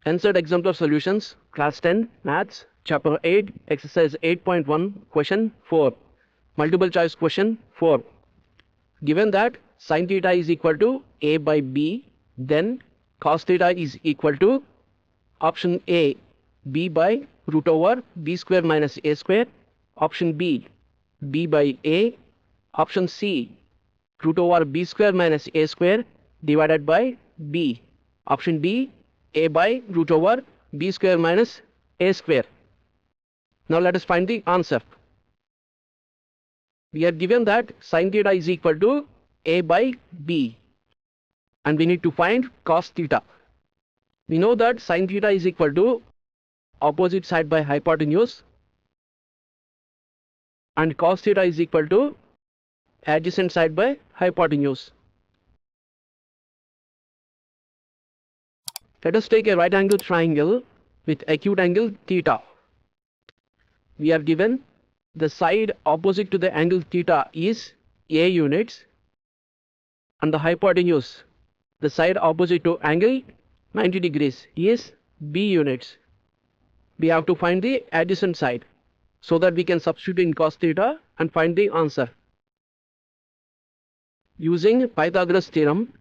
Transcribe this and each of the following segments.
NCERT Exemplar Solutions, Class 10, Maths, Chapter 8, Exercise 8.1, Question 4. Multiple choice question 4. Given that sin theta is equal to A by B, then cos theta is equal to option A, B by root over B square minus A square, option B, B by A, option C, root over B square minus A square divided by B, option D, A by root over B square minus A square. Now let us find the answer. We are given that sin theta is equal to A by B, and we need to find cos theta. We know that sin theta is equal to opposite side by hypotenuse, and cos theta is equal to adjacent side by hypotenuse. Let us take a right angle triangle with acute angle theta. We are given the side opposite to the angle theta is A units, and the hypotenuse, the side opposite to angle 90 degrees, is B units. We have to find the adjacent side so that we can substitute in cos theta and find the answer. Using Pythagoras theorem,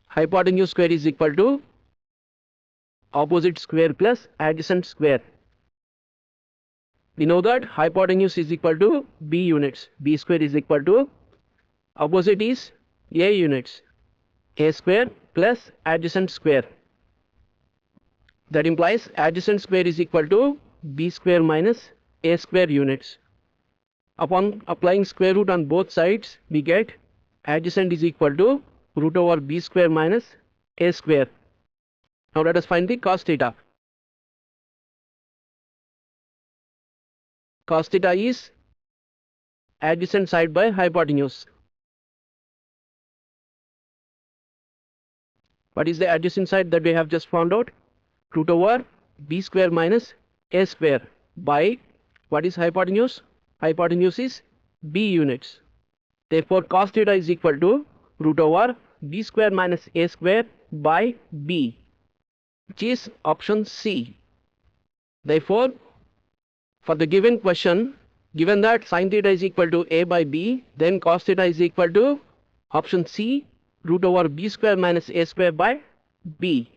hypotenuse square is equal to opposite square plus adjacent square. We know that hypotenuse is equal to B units. B square is equal to opposite is A units. A square plus adjacent square. That implies adjacent square is equal to B square minus A square units. Upon applying square root on both sides, we get adjacent is equal to root over B square minus A square. Now let us find the cos theta. Cos theta is adjacent side by hypotenuse. What is the adjacent side that we have just found out? Root over B square minus A square by what is hypotenuse? Hypotenuse is B units. Therefore cos theta is equal to root over B square minus A square by B, which is option C. Therefore, for the given question, given that sin theta is equal to A by B, then cos theta is equal to option C, root over B square minus A square by B.